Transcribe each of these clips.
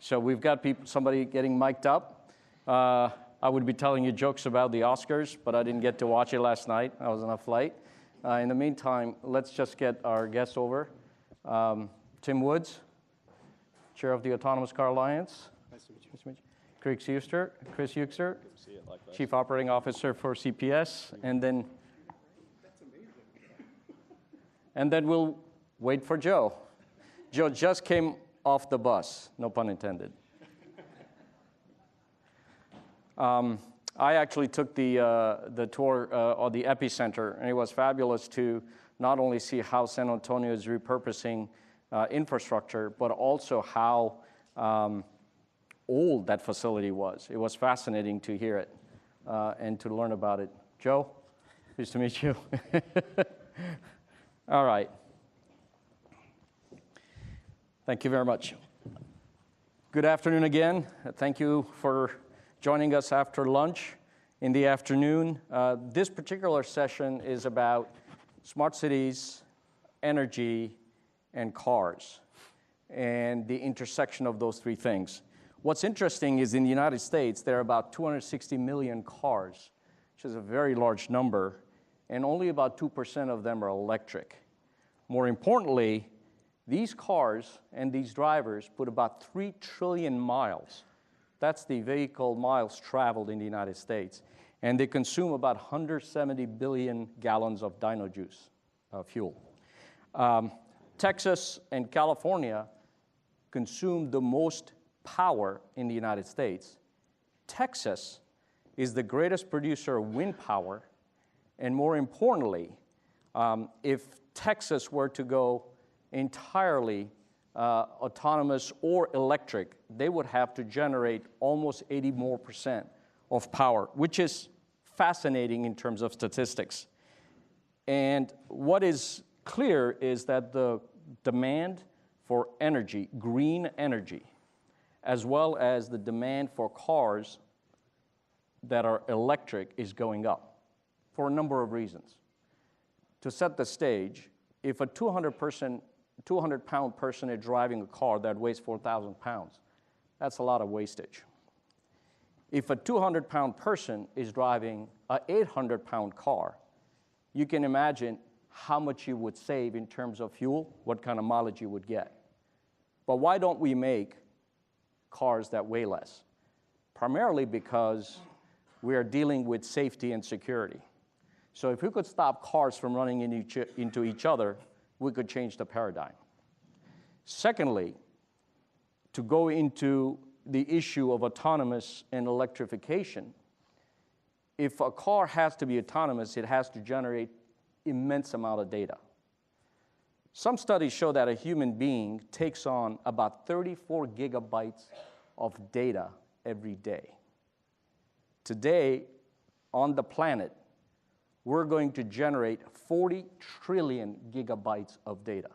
So we've got somebody getting mic'd up. I would be telling you jokes about the Oscars, but I didn't get to watch it last night. I was on a flight. In the meantime, let's just get our guests over. Tim Woods, Chair of the Autonomous Car Alliance. Nice to meet you. Nice to meet you. Chris Euster, Chief Operating Officer for CPS, and then That's amazing. and then we'll wait for Joe. Joe just came off the bus, no pun intended. I actually took the tour of the epicenter, and it was fabulous to not only see how San Antonio is repurposing infrastructure, but also how old that facility was. It was fascinating to hear it and to learn about it. Joe, nice to meet you. All right. Thank you very much. Good afternoon again. Thank you for joining us after lunch in the afternoon. This particular session is about smart cities, energy, and cars, and the intersection of those three things. What's interesting is in the United States, there are about 260 million cars, which is a very large number, and only about 2% of them are electric. More importantly, these cars and these drivers put about 3 trillion miles. That's the vehicle miles traveled in the United States. And they consume about 170 billion gallons of dino juice fuel. Texas and California consume the most power in the United States. Texas is the greatest producer of wind power. And more importantly, if Texas were to go entirely autonomous or electric, they would have to generate almost 80% more of power, which is fascinating in terms of statistics. And what is clear is that the demand for energy, green energy, as well as the demand for cars that are electric is going up for a number of reasons. To set the stage, if a 200-pound person is driving a car that weighs 4,000 pounds, that's a lot of wastage. If a 200-pound person is driving an 800-pound car, you can imagine how much you would save in terms of fuel, what kind of mileage you would get. But why don't we make cars that weigh less? Primarily because we are dealing with safety and security. So if we could stop cars from running into each other, we could change the paradigm. Secondly, to go into the issue of autonomous and electrification, if a car has to be autonomous, it has to generate immense amount of data. Some studies show that a human being takes on about 34 gigabytes of data every day. Today, on the planet, we're going to generate 40 trillion gigabytes of data.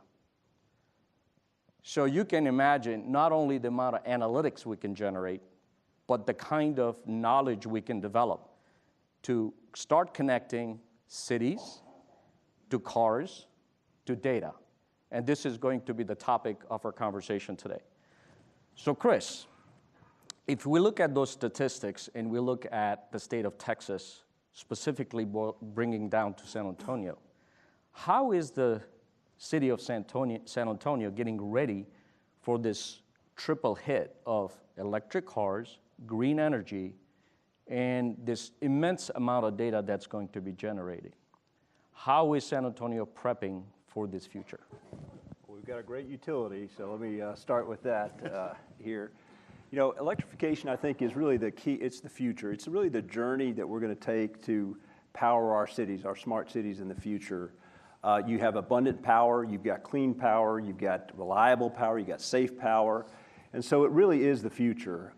So you can imagine not only the amount of analytics we can generate, but the kind of knowledge we can develop to start connecting cities to cars to data. And this is going to be the topic of our conversation today. So Chris, if we look at those statistics and we look at the state of Texas, specifically bringing down to San Antonio, how is the city of San Antonio getting ready for this triple hit of electric cars, green energy, and this immense amount of data that's going to be generated? How is San Antonio prepping for this future? Well, we've got a great utility, so let me start with that here. You know, electrification, I think, is really the key. It's the future. It's really the journey that we're going to take to power our cities, our smart cities in the future. You have abundant power, you've got clean power, you've got reliable power, you've got safe power. And so it really is the future.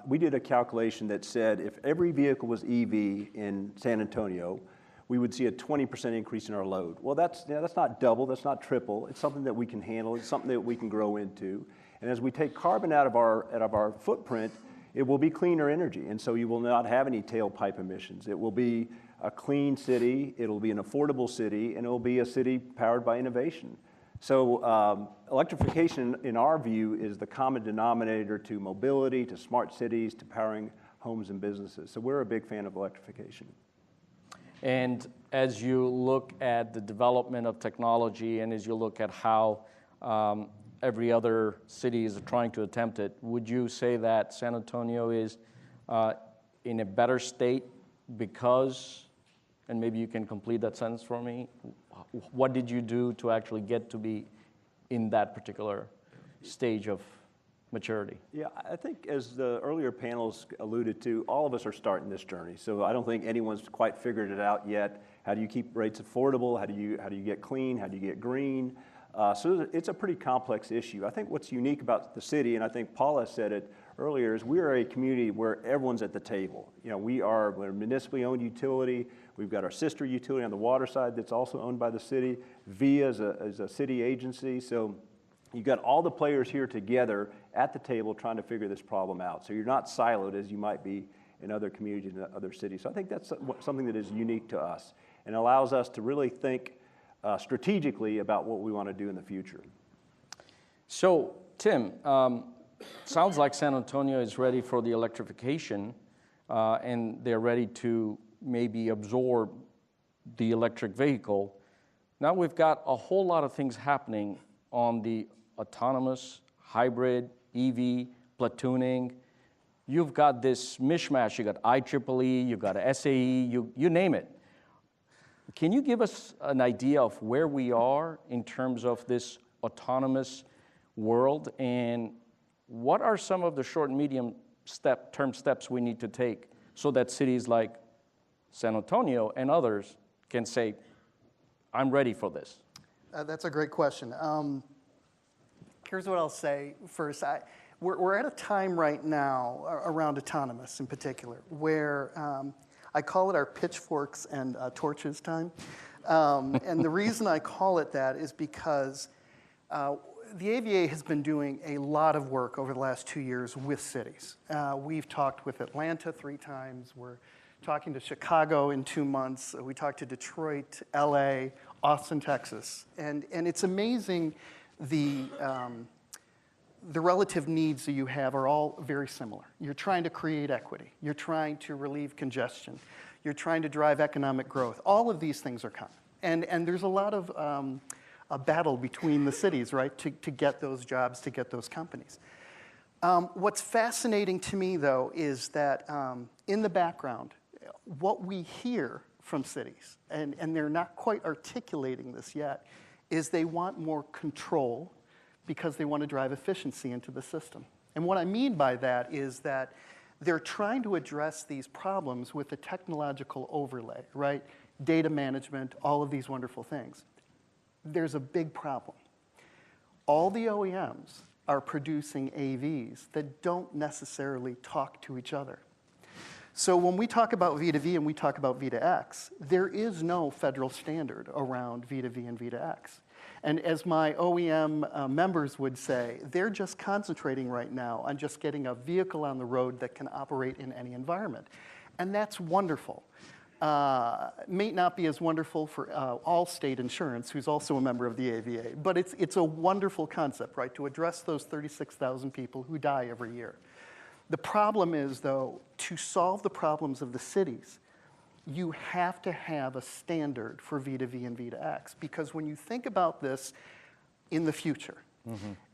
We did a calculation that said if every vehicle was EV in San Antonio, we would see a 20% increase in our load. Well, that's not double, that's not triple. It's something that we can handle. It's something that we can grow into. And as we take carbon out of our footprint, it will be cleaner energy. And so you will not have any tailpipe emissions. It will be a clean city, it'll be an affordable city, and it'll be a city powered by innovation. So electrification, in our view, is the common denominator to mobility, to smart cities, to powering homes and businesses. So we're a big fan of electrification. And as you look at the development of technology and as you look at how every other city is trying to attempt it, would you say that San Antonio is in a better state because, and maybe you can complete that sentence for me, what did you do to actually get to be in that particular stage of maturity? Yeah, I think as the earlier panels alluded to, all of us are starting this journey. So I don't think anyone's quite figured it out yet. How do you keep rates affordable? How do you get clean? How do you get green? So it's a pretty complex issue. I think what's unique about the city, and I think Paula said it earlier, is we are a community where everyone's at the table. You know, we're a municipally owned utility. We've got our sister utility on the water side that's also owned by the city. VIA is a city agency. So you've got all the players here together at the table trying to figure this problem out. So you're not siloed as you might be in other communities and other cities. So I think that's something that is unique to us and allows us to really think strategically about what we want to do in the future. So, Tim, sounds like San Antonio is ready for the electrification and they're ready to maybe absorb the electric vehicle. Now we've got a whole lot of things happening on the autonomous, hybrid, EV, platooning. You've got this mishmash. You got IEEE, you got SAE, you name it. Can you give us an idea of where we are in terms of this autonomous world, and what are some of the short and medium term steps we need to take so that cities like San Antonio and others can say, I'm ready for this? That's a great question. Here's what I'll say first. We're at a time right now around autonomous in particular where I call it our pitchforks and torches time. And the reason I call it that is because the AVA has been doing a lot of work over the last 2 years with cities. We've talked with Atlanta 3 times. We're talking to Chicago in 2 months. We talked to Detroit, LA, Austin, Texas. And it's amazing the relative needs that you have are all very similar. You're trying to create equity. You're trying to relieve congestion. You're trying to drive economic growth. All of these things are common. And there's a lot of a battle between the cities, right, to get those jobs, to get those companies. What's fascinating to me, though, is that in the background, what we hear from cities, and they're not quite articulating this yet, is they want more control because they want to drive efficiency into the system. And what I mean by that is that they're trying to address these problems with a technological overlay, right? Data management, all of these wonderful things. There's a big problem. All the OEMs are producing AVs that don't necessarily talk to each other. So when we talk about V2V and we talk about V2X, there is no federal standard around V2V and V2X. And as my OEM members would say, they're just concentrating right now on just getting a vehicle on the road that can operate in any environment. And that's wonderful. May not be as wonderful for Allstate Insurance, who's also a member of the AVA, but it's a wonderful concept, right, to address those 36,000 people who die every year. The problem is, though, to solve the problems of the cities, you have to have a standard for V2V and V2X, because when you think about this in the future,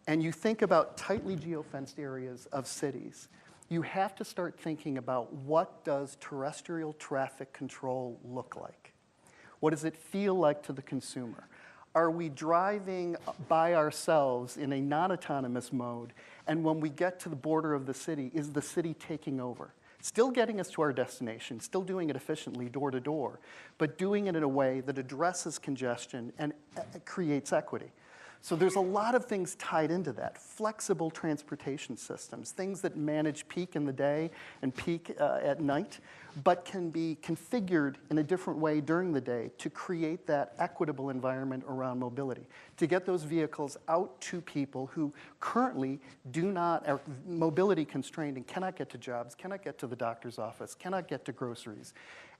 and you think about tightly geofenced areas of cities, you have to start thinking about what does terrestrial traffic control look like? What does it feel like to the consumer? Are we driving by ourselves in a non-autonomous mode, and when we get to the border of the city, is the city taking over? Still getting us to our destination, still doing it efficiently door to door, but doing it in a way that addresses congestion and creates equity. So there's a lot of things tied into that. Flexible transportation systems, things that manage peak in the day and peak at night, but can be configured in a different way during the day to create that equitable environment around mobility, to get those vehicles out to people who currently are mobility constrained and cannot get to jobs, cannot get to the doctor's office, cannot get to groceries,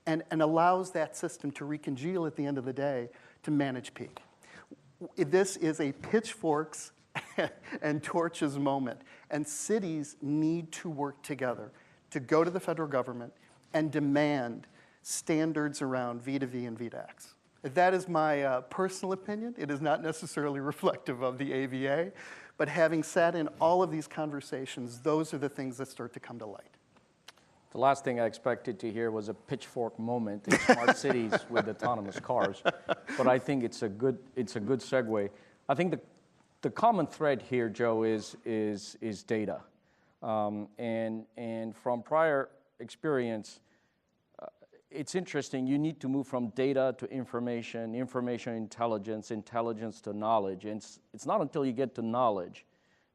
and allows that system to recongeal at the end of the day to manage peak. This is a pitchforks and torches moment. And cities need to work together to go to the federal government and demand standards around V2V and V2X. That is my personal opinion. It is not necessarily reflective of the AVA, but having sat in all of these conversations, those are the things that start to come to light. The last thing I expected to hear was a pitchfork moment in smart cities with autonomous cars, but I think it's a good segue. I think the common thread here, Joe, is data, and from prior experience, it's interesting. You need to move from data to information, information intelligence, intelligence to knowledge, and it's not until you get to knowledge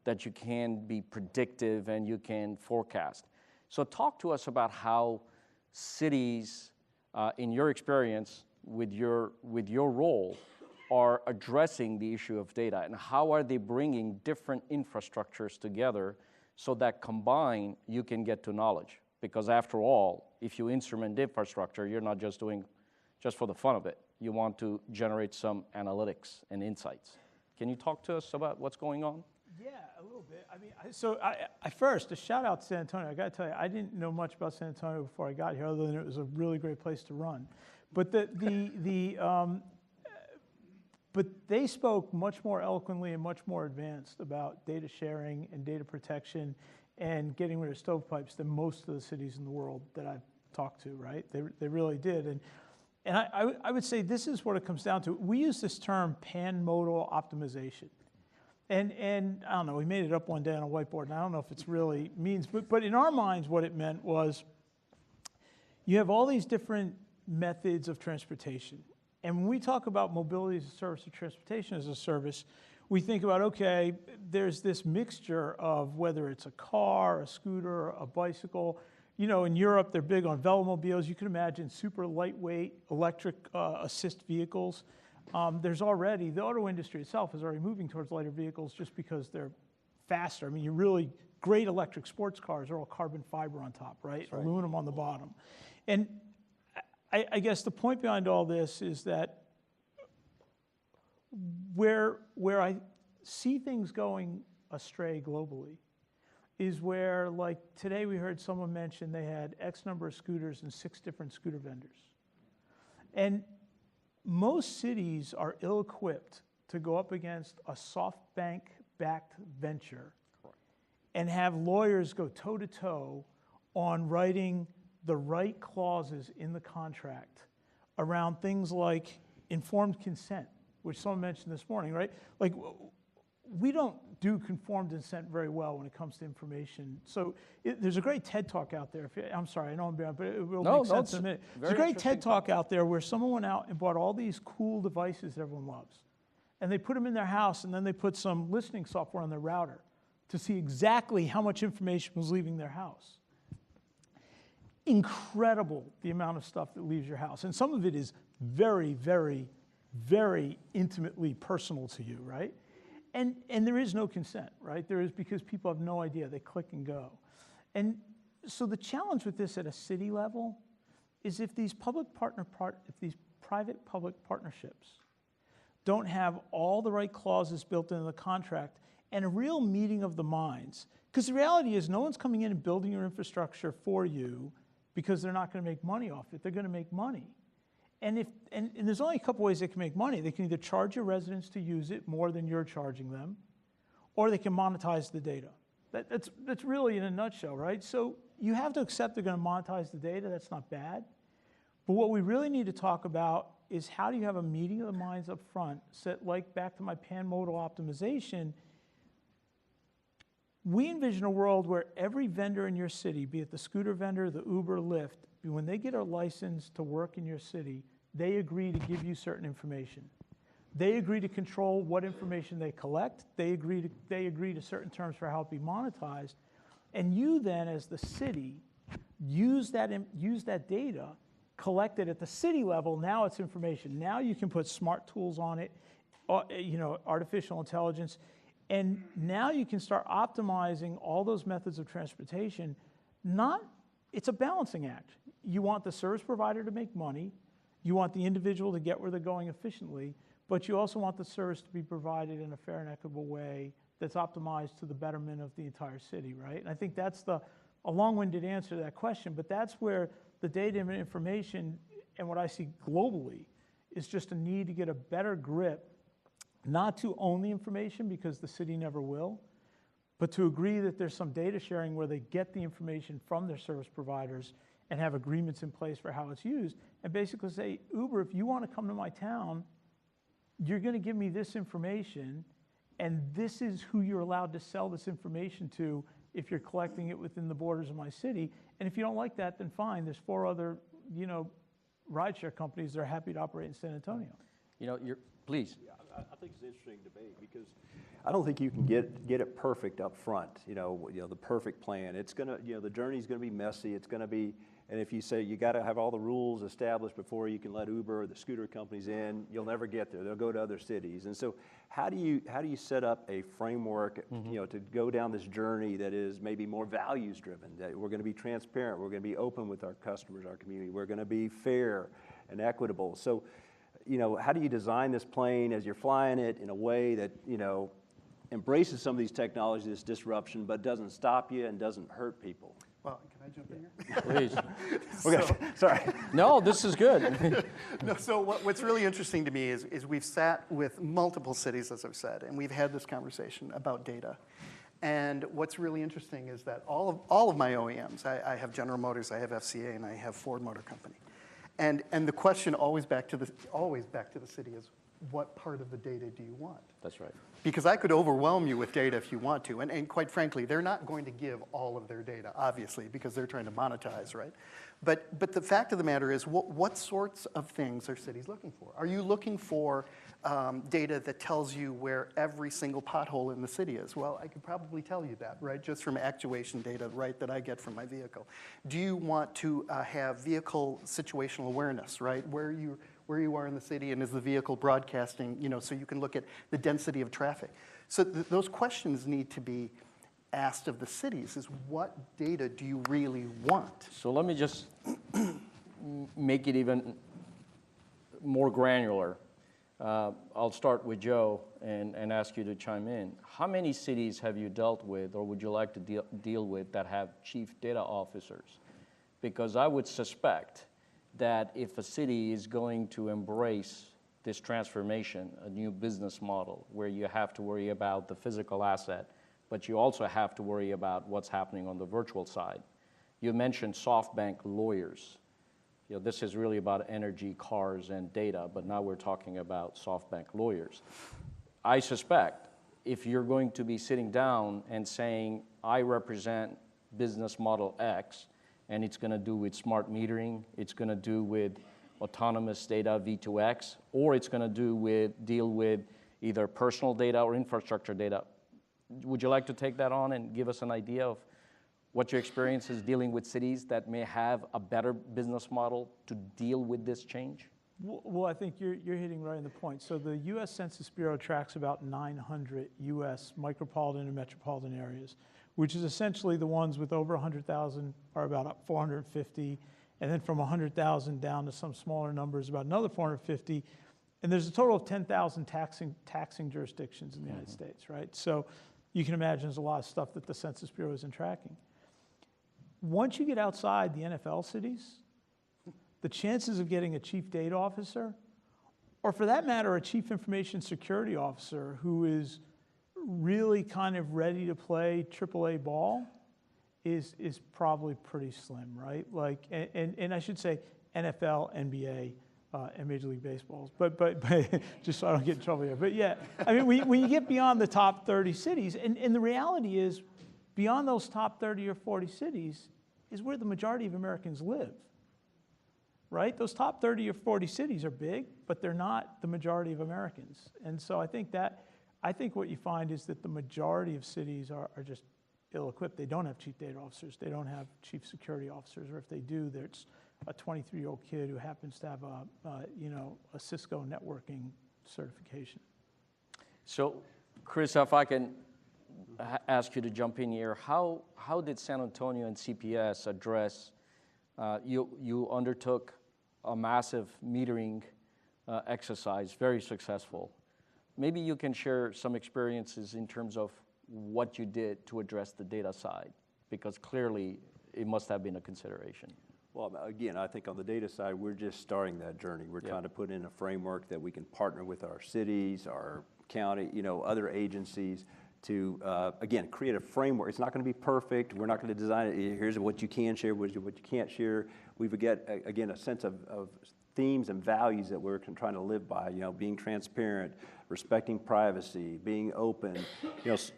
that you can be predictive and you can forecast. So talk to us about how cities, in your experience with your role, are addressing the issue of data, and how are they bringing different infrastructures together so that combined you can get to knowledge? Because after all, if you instrument infrastructure, you're not just doing just for the fun of it. You want to generate some analytics and insights. Can you talk to us about what's going on? Yeah, a little bit. I mean, I first, a shout out to San Antonio. I got to tell you, I didn't know much about San Antonio before I got here, other than it was a really great place to run. But but they spoke much more eloquently and much more advanced about data sharing and data protection and getting rid of stovepipes than most of the cities in the world that I've talked to, right? They really did. And I would say this is what it comes down to. We use this term pan-modal optimization. And I don't know, we made it up one day on a whiteboard, and I don't know if it's really means, but in our minds what it meant was you have all these different methods of transportation. And when we talk about mobility as a service or transportation as a service, we think about, okay, there's this mixture of whether it's a car, a scooter, a bicycle. You know, in Europe, they're big on velomobiles. You can imagine super lightweight electric assist vehicles. There's already, the auto industry itself is already moving towards lighter vehicles just because they're faster. I mean, you really, great electric sports cars are all carbon fiber on top, right? Right. Aluminum on the bottom. And I guess the point behind all this is that where I see things going astray globally is where, like today we heard someone mention they had X number of scooters and 6 different scooter vendors. And most cities are ill-equipped to go up against a SoftBank-backed venture and have lawyers go toe-to-toe on writing the right clauses in the contract around things like informed consent, which someone mentioned this morning, right? Like, we don't do conformed consent very well when it comes to information. So there's a great TED Talk out there. I'm sorry, I know I'm bad, but it will make sense in a minute. There's a great TED Talk out there where someone went out and bought all these cool devices that everyone loves. And they put them in their house, and then they put some listening software on their router to see exactly how much information was leaving their house. Incredible, the amount of stuff that leaves your house. And some of it is very, very, very intimately personal to you, right? And there is no consent, right? There is, because people have no idea. They click and go. And so the challenge with this at a city level is if these private-public partnerships don't have all the right clauses built into the contract and a real meeting of the minds, because the reality is no one's coming in and building your infrastructure for you because they're not going to make money off it. They're going to make money. And there's only a couple ways they can make money. They can either charge your residents to use it more than you're charging them, or they can monetize the data. That's really in a nutshell, right? So you have to accept they're going to monetize the data. That's not bad. But what we really need to talk about is how do you have a meeting of the minds up front, set like back to my pan-modal optimization. We envision a world where every vendor in your city, be it the scooter vendor, the Uber, Lyft, when they get a license to work in your city, they agree to give you certain information. They agree to control what information they collect. They agree to certain terms for how it be monetized. And you then, as the city, use that data, collect it at the city level. Now it's information. Now you can put smart tools on it, artificial intelligence. And now you can start optimizing all those methods of transportation. It's a balancing act. You want the service provider to make money. You want the individual to get where they're going efficiently. but you also want the service to be provided in a fair and equitable way that's optimized to the betterment of the entire city, right? And I think that's a long-winded answer to that question, but that's where the data and information, and what I see globally, is just a need to get a better grip, not to own the information because the city never will, but to agree that there's some data sharing where they get the information from their service providers and have agreements in place for how it's used, and basically say, Uber, if you want to come to my town, you're going to give me this information, and this is who you're allowed to sell this information to if you're collecting it within the borders of my city. And if you don't like that, then fine. There's 4 other, rideshare companies that are happy to operate in San Antonio. Please. Yeah, I think it's an interesting debate because I don't think you can get it perfect up front. The perfect plan. It's gonna, the journey's gonna be messy. It's gonna be, and if you say you got to have all the rules established before you can let Uber or the scooter companies in, you'll never get there. They'll go to other cities. And so, how do you set up a framework, to go down this journey that is maybe more values driven? That we're going to be transparent. We're going to be open with our customers, our community. We're going to be fair and equitable. So, how do you design this plane as you're flying it in a way that, embraces some of these technologies, this disruption, but doesn't stop you and doesn't hurt people? Well, can I jump in here? Please. Okay, sorry. No, this is good. No, so what's really interesting to me is we've sat with multiple cities, as I've said, and we've had this conversation about data. And what's really interesting is that all of my OEMs, I have General Motors, I have FCA, and I have Ford Motor Company. And the question always back to the city is, what part of the data do you want? That's right. Because I could overwhelm you with data if you want to. And quite frankly, they're not going to give all of their data, obviously, because they're trying to monetize, right? But the fact of the matter is, what sorts of things are cities looking for? Are you looking for data that tells you where every single pothole in the city is? Well, I could probably tell you that, right? Just from actuation data, right, that I get from my vehicle. Do you want to have vehicle situational awareness, right? Where you are in the city, and is the vehicle broadcasting, so you can look at the density of traffic. So those questions need to be asked of the cities, is what data do you really want? So let me just make it even more granular. I'll start with Joe and ask you to chime in. How many cities have you dealt with, or would you like to deal with, that have chief data officers? Because I would suspect that if a city is going to embrace this transformation, a new business model where you have to worry about the physical asset, but you also have to worry about what's happening on the virtual side. You mentioned SoftBank lawyers. This is really about energy, cars, and data, but now we're talking about SoftBank lawyers. I suspect if you're going to be sitting down and saying, I represent business model X, and it's going to do with smart metering, it's going to do with autonomous data V2X, or it's going to deal with either personal data or infrastructure data. Would you like to take that on and give us an idea of what your experience is dealing with cities that may have a better business model to deal with this change? Well, I think you're hitting right on the point. So the U.S. Census Bureau tracks about 900 U.S. micropolitan and metropolitan areas, which is essentially the ones with over 100,000 are about 450, and then from 100,000 down to some smaller numbers, about another 450. And there's a total of 10,000 taxing jurisdictions in the United States, right? So you can imagine there's a lot of stuff that the Census Bureau isn't tracking. Once you get outside the NFL cities, the chances of getting a chief data officer, or for that matter, a chief information security officer who is really kind of ready to play AAA ball is probably pretty slim, right? Like, and I should say NFL, NBA, and Major League Baseball, but just so I don't get in trouble here. But yeah, I mean, when you get beyond the top 30 cities, and the reality is, beyond those top 30 or 40 cities is where the majority of Americans live, right? Those top 30 or 40 cities are big, but they're not the majority of Americans. And so I think what you find is that the majority of cities are just ill-equipped. They don't have chief data officers. They don't have chief security officers, or if they do, there's a 23-year-old kid who happens to have a Cisco networking certification. So, Chris, if I can ask you to jump in here, how did San Antonio and CPS address, you undertook a massive metering exercise, very successful. Maybe you can share some experiences in terms of what you did to address the data side, because clearly it must have been a consideration. Well, again, I think on the data side, we're just starting that journey. We're trying to put in a framework that we can partner with our cities, our county, other agencies to, again, create a framework. It's not going to be perfect. We're not going to design it. Here's what you can share, what you can't share. We've got, again, a sense of themes and values that we're trying to live by, being transparent, respecting privacy, being open.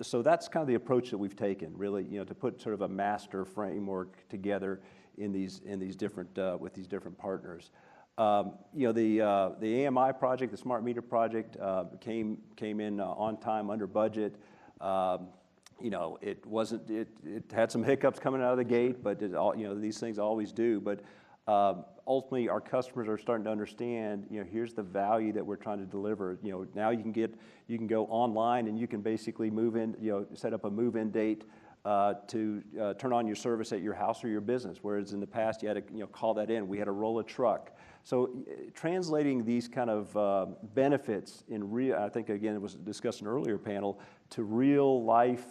So that's kind of the approach that we've taken, really, to put sort of a master framework together in these different with these different partners. The AMI project, the smart meter project, came in on time, under budget. It had some hiccups coming out of the gate, but these things always do. But ultimately, our customers are starting to understand. Here's the value that we're trying to deliver. Now you can go online and you can basically move in. Set up a move-in date to turn on your service at your house or your business. Whereas in the past, you had to call that in. We had to roll a truck. So translating these kind of benefits in real, I think again it was discussed in an earlier panel, to real life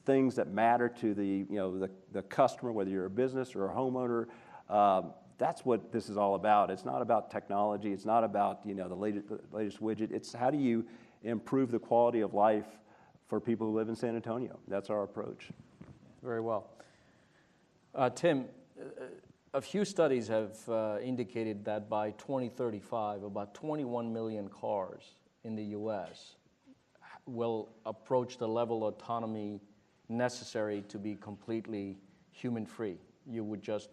things that matter to the customer, whether you're a business or a homeowner. That's what this is all about. It's not about technology. It's not about the latest widget. It's how do you improve the quality of life for people who live in San Antonio. That's our approach. Very well. Tim, a few studies have indicated that by 2035, about 21 million cars in the U.S. will approach the level of autonomy necessary to be completely human-free. You would just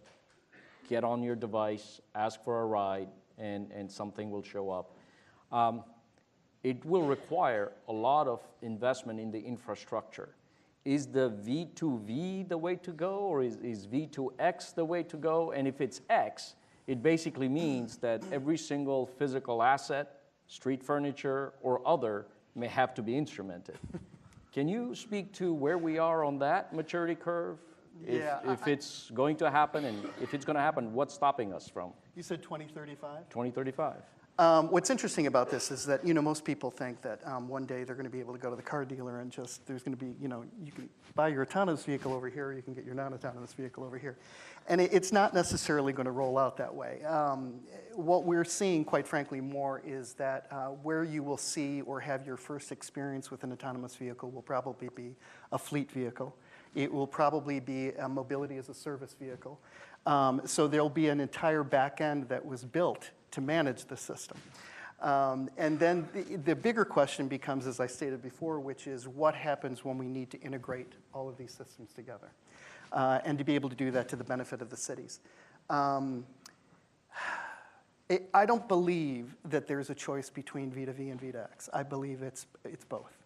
get on your device, ask for a ride, and something will show up. It will require a lot of investment in the infrastructure. Is the V2V the way to go, or is V2X the way to go? And if it's X, it basically means that every single physical asset, street furniture, or other may have to be instrumented. Can you speak to where we are on that maturity curve? If it's going to happen, and if it's going to happen, what's stopping us from? You said 2035? 2035. What's interesting about this is that, most people think that one day they're going to be able to go to the car dealer and there's going to be, you can buy your autonomous vehicle over here, you can get your non-autonomous vehicle over here. And it's not necessarily going to roll out that way. What we're seeing, quite frankly, more is that where you will see or have your first experience with an autonomous vehicle will probably be a fleet vehicle. It will probably be a mobility as a service vehicle. So there'll be an entire back end that was built to manage the system. And then the bigger question becomes, as I stated before, which is what happens when we need to integrate all of these systems together and to be able to do that to the benefit of the cities. I don't believe that there's a choice between V2V and V2X. I believe it's both.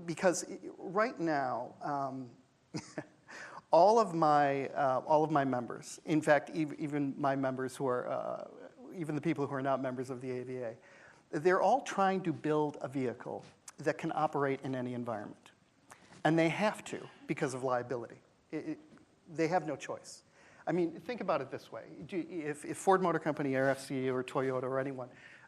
Because right now, all of my members, in fact, even my members who are, even the people who are not members of the AVA, they're all trying to build a vehicle that can operate in any environment. And they have to because of liability. They have no choice. I mean, think about it this way. If Ford Motor Company, or FCE, or Toyota, or anyone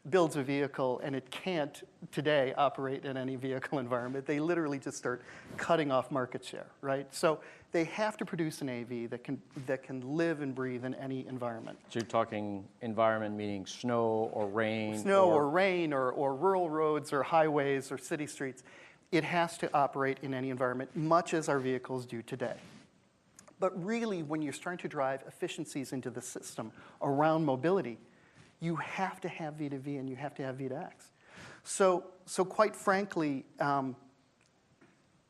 builds a vehicle and it can't today operate in any vehicle environment, they literally just start cutting off market share, right? So they have to produce an AV that can live and breathe in any environment. So you're talking environment meaning snow or rain? Snow or rain or rural roads or highways or city streets. It has to operate in any environment, much as our vehicles do today. But really, when you're starting to drive efficiencies into the system around mobility, you have to have V2V and you have to have V2X. So quite frankly,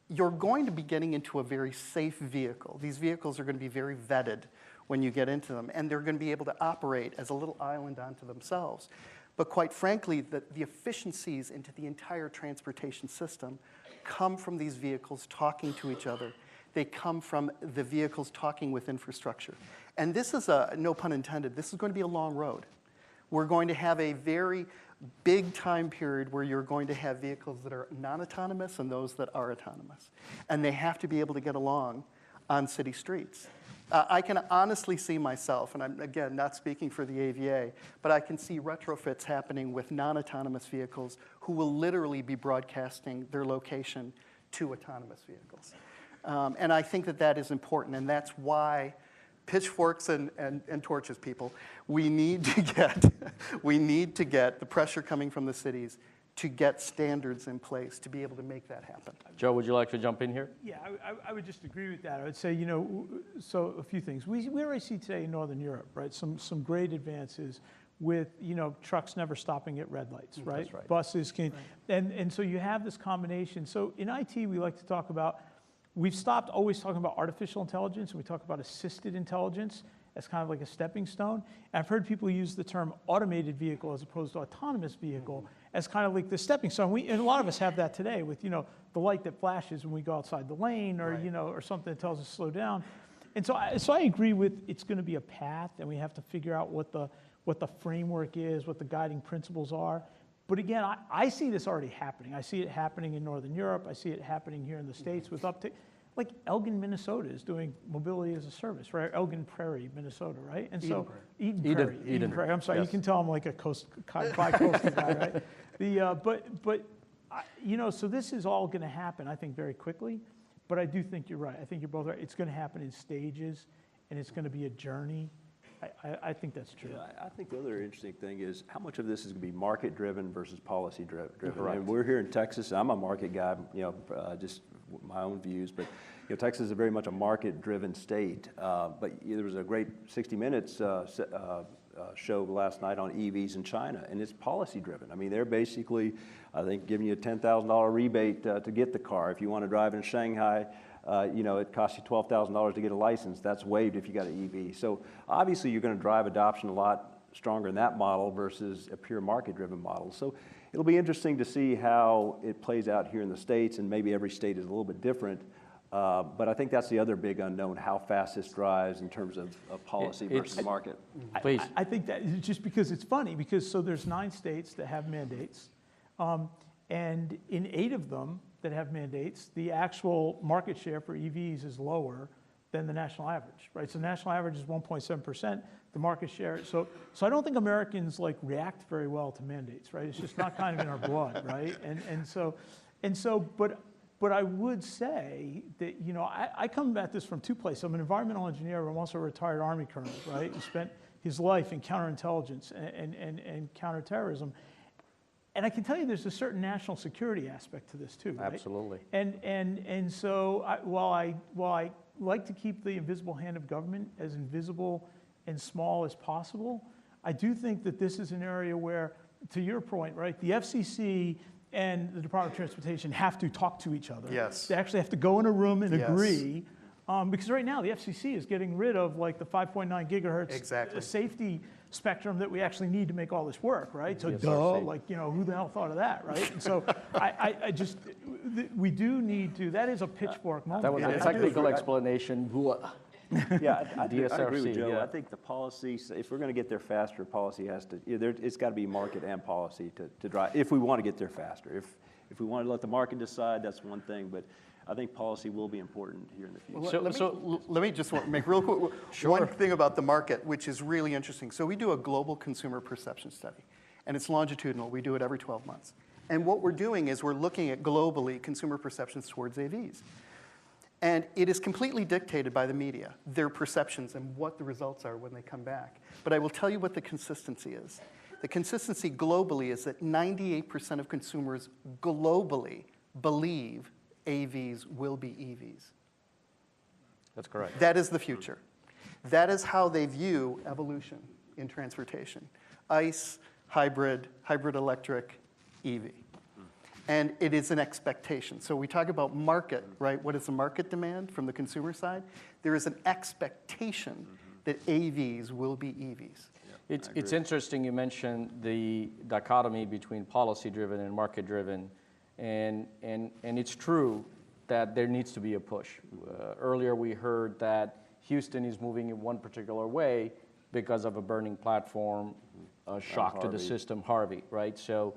you're going to be getting into a very safe vehicle. These vehicles are going to be very vetted when you get into them, and they're going to be able to operate as a little island unto themselves. But quite frankly, the efficiencies into the entire transportation system come from these vehicles talking to each other. They come from the vehicles talking with infrastructure. And this is no pun intended, this is going to be a long road. We're going to have a very big time period where you're going to have vehicles that are non-autonomous and those that are autonomous. And they have to be able to get along on city streets. I can honestly see myself, and I'm, again, not speaking for the AVA, but I can see retrofits happening with non-autonomous vehicles who will literally be broadcasting their location to autonomous vehicles. And I think that that is important, and that's why pitchforks and torches, people, we need to get the pressure coming from the cities to get standards in place to be able to make that happen. Joe, would you like to jump in here? Yeah, I would just agree with that. I would say, you know, so a few things. We already see today in Northern Europe, right, some great advances with, you know, trucks never stopping at red lights, right? That's right. Buses can, and so you have this combination. So in IT, we like to talk about, we've stopped always talking about artificial intelligence, and we talk about assisted intelligence as kind of like a stepping stone. And I've heard people use the term automated vehicle as opposed to autonomous vehicle as kind of like the stepping stone. And a lot of us have that today with, you know, the light that flashes when we go outside the lane, or, you know, or something that tells us to slow down. And so I agree with it's going to be a path, and we have to figure out what the framework is, what the guiding principles are. But again, I see this already happening. I see it happening in Northern Europe. I see it happening here in the States with uptake. Like Elgin, Minnesota is doing mobility as a service, right? Elgin Prairie, Minnesota, right? And so Eden Prairie. I'm sorry, yes. You can tell I'm like a bi-coastal guy, right? You know, so this is all going to happen, I think, very quickly. But I do think you're right. I think you're both right. It's going to happen in stages, and it's going to be a journey. I think that's true. Yeah, I think the other interesting thing is how much of this is going to be market-driven versus policy-driven. Correct. And we're here in Texas. I'm a market guy, you know, just my own views, but you know, Texas is very much a market-driven state. But there was a great 60 Minutes show last night on EVs in China, and it's policy-driven. I mean, they're basically, I think, giving you a $10,000 rebate to get the car. If you want to drive in Shanghai, you know, it costs you $12,000 to get a license. That's waived if you got an EV. So obviously you're going to drive adoption a lot stronger in that model versus a pure market-driven model. So it'll be interesting to see how it plays out here in the States, and maybe every state is a little bit different. But I think that's the other big unknown, how fast this drives in terms of policy versus market. Please. I think that just because it's funny, because so there's 9 states that have mandates, and in 8 of them that have mandates, the actual market share for EVs is lower than the national average, right? So the national average is 1.7%, the market share. So I don't think Americans like react very well to mandates, right? It's just not kind of in our blood, right? But I would say that, you know, I come at this from 2 places. I'm an environmental engineer, but I'm also a retired Army colonel, right? Who spent his life in counterintelligence and counterterrorism. And I can tell you there's a certain national security aspect to this too, right? Absolutely. And so while I like to keep the invisible hand of government as invisible and small as possible, I do think that this is an area where, to your point, right, the FCC and the Department of Transportation have to talk to each other. Yes. They actually have to go in a room and Yes. agree. Because right now the FCC is getting rid of like the 5.9 gigahertz Exactly. Safety spectrum that we actually need to make all this work, right? So Yes, like, you know, who the hell thought of that, right? And so I just, we do need to, that is a pitchfork moment. That was a technical explanation. Yeah, I agree with DSRC, Joe. yeah. I think the policy, if we're going to get there faster, policy has to, it's got to be market and policy to drive, if we want to get there faster. If we want to let the market decide, that's one thing, but I think policy will be important here in the future. Let me just make real quick one thing about the market, which is really interesting. So we do a global consumer perception study, and it's longitudinal. We do it every 12 months. And what we're doing is we're looking at globally consumer perceptions towards AVs. And it is completely dictated by the media, their perceptions and what the results are when they come back. But I will tell you what the consistency is. The consistency globally is that 98% of consumers globally believe AVs will be EVs. That's correct. That is the future. That is how they view evolution in transportation. ICE, hybrid electric, EV. And it is an expectation. So we talk about market, right? What is the market demand from the consumer side? There is an expectation that AVs will be EVs. It's interesting you mentioned the dichotomy between policy-driven and market-driven, and it's true that there needs to be a push. Earlier we heard that Houston is moving in one particular way because of a burning platform, a shock to the system, Harvey, right? So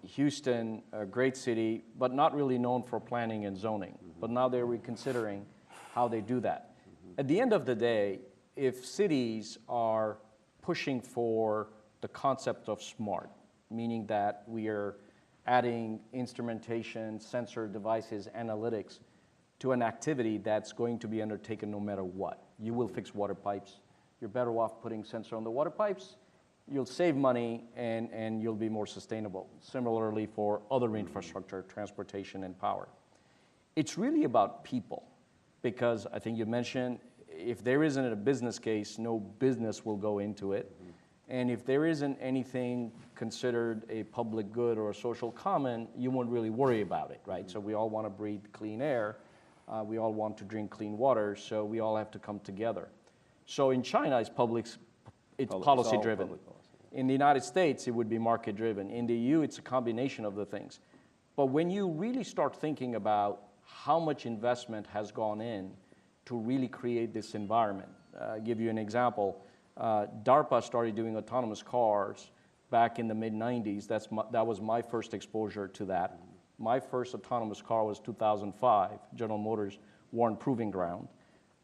Houston, a great city, but not really known for planning and zoning. But now they're reconsidering how they do that. At the end of the day, if cities are pushing for the concept of smart, meaning that we are adding instrumentation, sensor devices, analytics to an activity that's going to be undertaken no matter what. You will fix water pipes. You're better off putting sensor on the water pipes. You'll save money and you'll be more sustainable. Similarly for other infrastructure, transportation and power. It's really about people, because I think you mentioned if there isn't a business case, no business will go into it. And if there isn't anything considered a public good or a social common, you won't really worry about it, right? So we all want to breathe clean air. We all want to drink clean water, so we all have to come together. So in China, it's policy driven. In the United States, it would be market driven. In the EU, it's a combination of the things. But when you really start thinking about how much investment has gone in to really create this environment, I'll give you an example. DARPA started doing autonomous cars back in the mid-90s. That was my first exposure to that. My first autonomous car was 2005, General Motors Warren Proving Ground.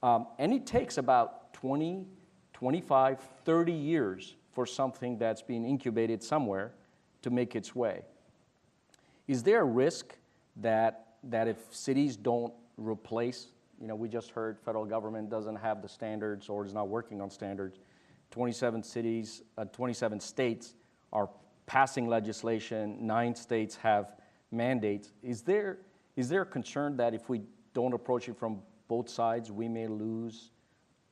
And it takes about 20, 25, 30 years for something that's being incubated somewhere to make its way. Is there a risk that if cities don't replace, we just heard federal government doesn't have the standards or is not working on standards. 27 states are passing legislation, 9 states have mandates. Is there a concern that if we don't approach it from both sides, we may lose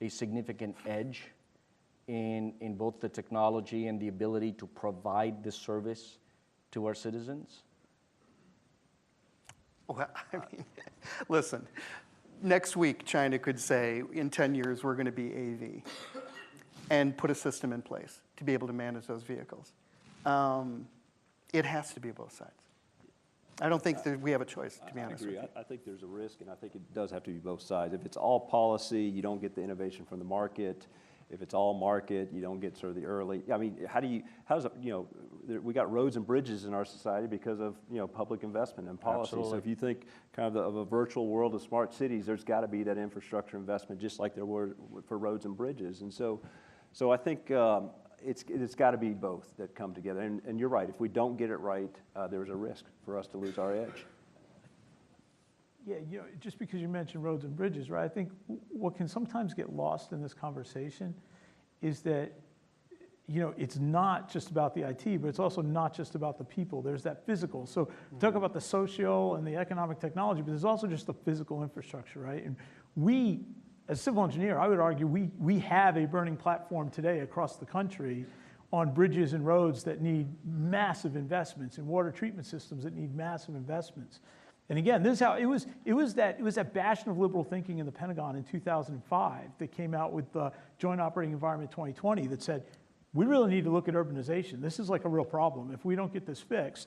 a significant edge in both the technology and the ability to provide this service to our citizens? Well, listen, next week China could say, in 10 years we're going to be AV, and put a system in place to be able to manage those vehicles. It has to be both sides. I don't think that we have a choice, to be honest with you. I think there's a risk, and I think it does have to be both sides. If it's all policy, you don't get the innovation from the market. If it's all market, you don't get sort of the early. I mean, we got roads and bridges in our society because of public investment and policy. Absolutely. So if you think kind of a virtual world of smart cities, there's got to be that infrastructure investment, just like there were for roads and bridges. And so I think it's got to be both that come together. And you're right. If we don't get it right, there's a risk for us to lose our edge. Yeah, just because you mentioned roads and bridges, right? I think what can sometimes get lost in this conversation is that, it's not just about the IT, but it's also not just about the people. There's that physical. So we talk about the social and the economic technology, but there's also just the physical infrastructure, right? And we, as civil engineer, I would argue we have a burning platform today across the country on bridges and roads that need massive investments, and water treatment systems that need massive investments. And again, this is how it was that bastion of liberal thinking in the Pentagon in 2005 that came out with the Joint Operating Environment 2020 that said, we really need to look at urbanization. This is like a real problem. If we don't get this fixed,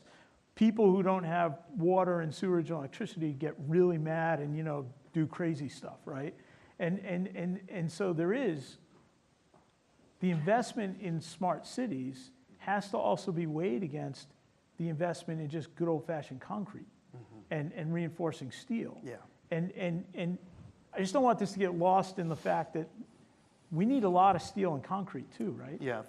people who don't have water and sewage and electricity get really mad and do crazy stuff, right? And so there is the investment in smart cities has to also be weighed against the investment in just good old-fashioned concrete. And reinforcing steel. Yeah. And I just don't want this to get lost in the fact that we need a lot of steel and concrete too, right? Yeah,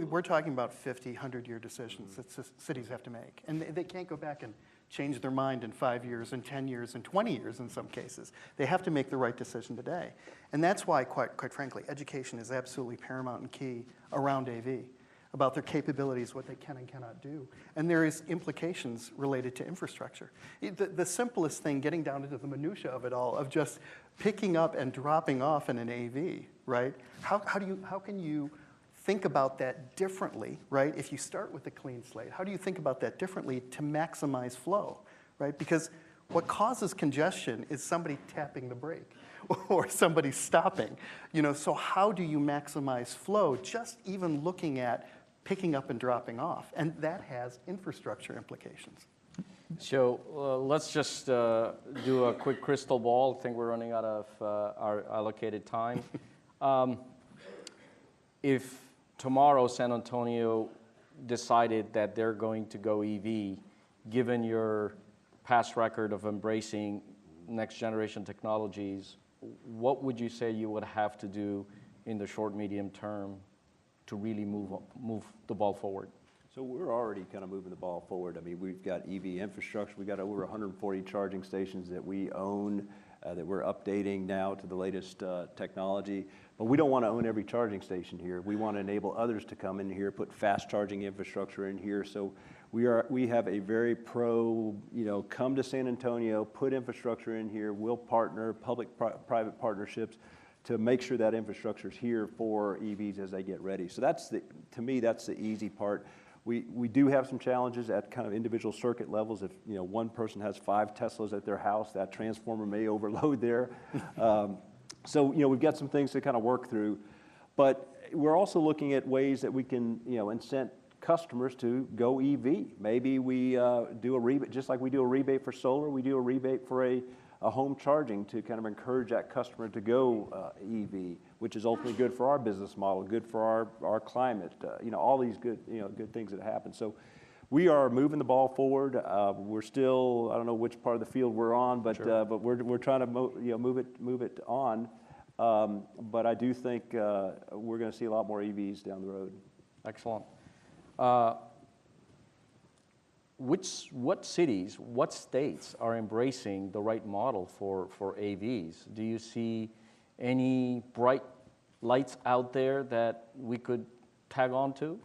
we're talking about 50, 100-year decisions that cities have to make. And they can't go back and change their mind in 5 years and 10 years and 20 years in some cases. They have to make the right decision today. And that's why, quite frankly, education is absolutely paramount and key around AV, about their capabilities, what they can and cannot do. And there is implications related to infrastructure. The simplest thing, getting down into the minutia of it all, of just picking up and dropping off in an AV, right? How can you think about that differently, right? If you start with a clean slate, how do you think about that differently to maximize flow, right? Because what causes congestion is somebody tapping the brake or somebody stopping. So how do you maximize flow? Just even looking at picking up and dropping off, and that has infrastructure implications. So let's just do a quick crystal ball. I think we're running out of our allocated time. If tomorrow San Antonio decided that they're going to go EV, given your past record of embracing next generation technologies, what would you say you would have to do in the short, medium term to really move the ball forward? So we're already kind of moving the ball forward. I mean, we've got EV infrastructure. We've got over 140 charging stations that we own, that we're updating now to the latest technology. But we don't want to own every charging station here. We want to enable others to come in here, put fast charging infrastructure in here. So we have a very come to San Antonio, put infrastructure in here. We'll partner, public-private partnerships, to make sure that infrastructure is here for EVs as they get ready. So to me, that's the easy part. We do have some challenges at kind of individual circuit levels. If one person has 5 Teslas at their house, that transformer may overload there. So we've got some things to kind of work through, but we're also looking at ways that we can incent customers to go EV. Maybe we do a rebate, just like we do a rebate for solar. We do a rebate for a home charging to kind of encourage that customer to go EV, which is ultimately good for our business model, good for our climate, all these good things that happen. So we are moving the ball forward. We're still, I don't know which part of the field we're on, but Sure. but we're trying to move it on. But I do think we're going to see a lot more EVs down the road. Excellent. What cities, what states are embracing the right model for AVs? Do you see any bright lights out there that we could tag on to?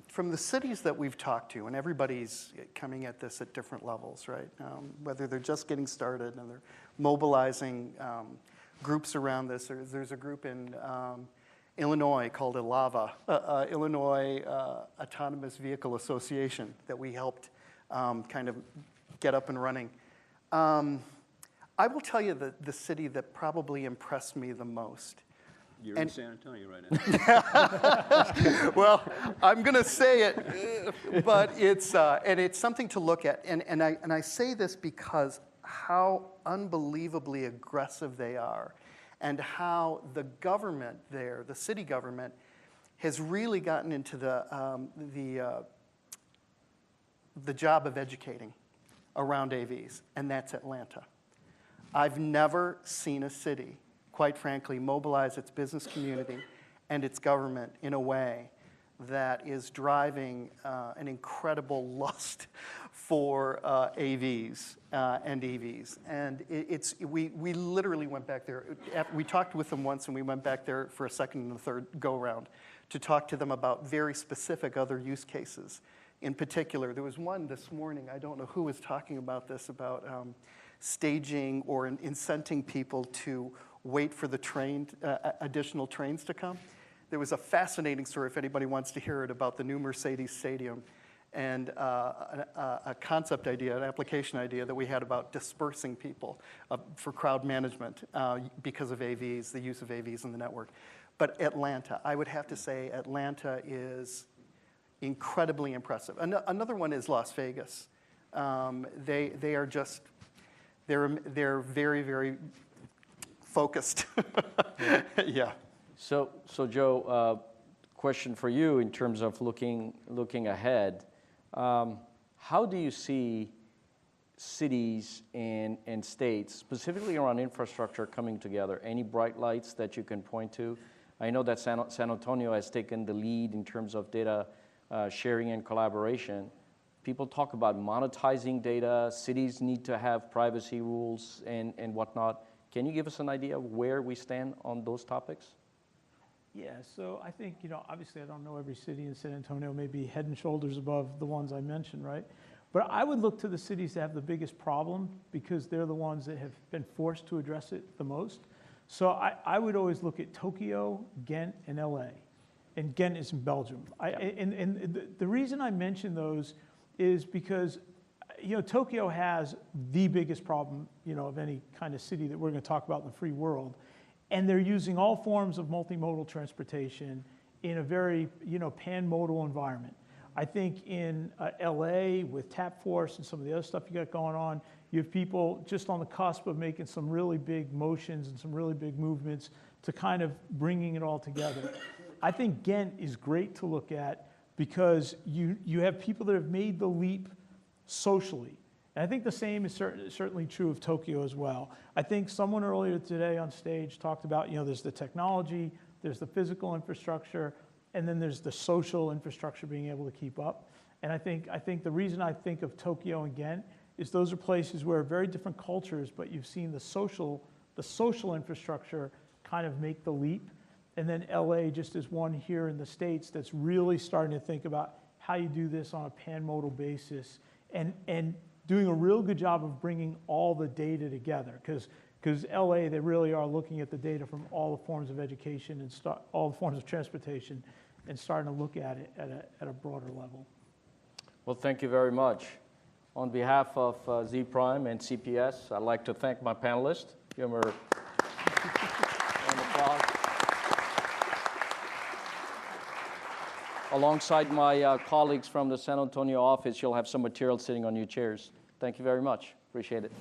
From the cities that we've talked to, and everybody's coming at this at different levels, right? Whether they're just getting started and they're mobilizing groups around this. There's a group in Illinois called ILAVA, Illinois Autonomous Vehicle Association, that we helped kind of get up and running. I will tell you the city that probably impressed me the most. You're in San Antonio right now. Well, I'm going to say it, but it's something to look at. And I say this because how unbelievably aggressive they are, and how the government there, the city government, has really gotten into the job of educating around AVs, and that's Atlanta. I've never seen a city, quite frankly, mobilize its business community and its government in a way that is driving an incredible lust for AVs and EVs. And we literally went back there. We talked with them once, and we went back there for a second and a third go-around to talk to them about very specific other use cases. In particular, there was one this morning, I don't know who was talking about this, about staging or incenting people to wait for the additional trains to come. There was a fascinating story, if anybody wants to hear it, about the new Mercedes Stadium and a concept idea, an application idea that we had about dispersing people for crowd management because of AVs, the use of AVs in the network. But Atlanta, I would have to say Atlanta is incredibly impressive. Another one is Las Vegas. They are just, they're very, very focused. Yeah. So Joe, question for you in terms of looking ahead. How do you see cities and states, specifically around infrastructure, coming together? Any bright lights that you can point to? I know that San Antonio has taken the lead in terms of data sharing and collaboration. People talk about monetizing data. Cities need to have privacy rules and whatnot. Can you give us an idea of where we stand on those topics? Yeah, so I think, obviously I don't know every city in San Antonio, maybe head and shoulders above the ones I mentioned, right? But I would look to the cities that have the biggest problem because they're the ones that have been forced to address it the most. So I would always look at Tokyo, Ghent, and LA. And Ghent is in Belgium. And the reason I mention those is because, Tokyo has the biggest problem, of any kind of city that we're going to talk about in the free world. And they're using all forms of multimodal transportation in a very, pan-modal environment. I think in LA with Tap Force and some of the other stuff you got going on, you have people just on the cusp of making some really big motions and some really big movements to kind of bringing it all together. I think Ghent is great to look at because you have people that have made the leap socially And I think the same is certainly true of Tokyo as well. I think someone earlier today on stage talked about, there's the technology, there's the physical infrastructure, and then there's the social infrastructure being able to keep up. And I think the reason I think of Tokyo and Ghent is those are places where very different cultures, but you've seen the social infrastructure kind of make the leap. And then LA just is one here in the States that's really starting to think about how you do this on a pan-modal basis and doing a real good job of bringing all the data together. Because LA, they really are looking at the data from all the forms of education and all the forms of transportation and starting to look at it at a broader level. Well, thank you very much. On behalf of Z Prime and CPS, I'd like to thank my panelists. Give them a round of applause. Alongside my colleagues from the San Antonio office, you'll have some material sitting on your chairs. Thank you very much. Appreciate it.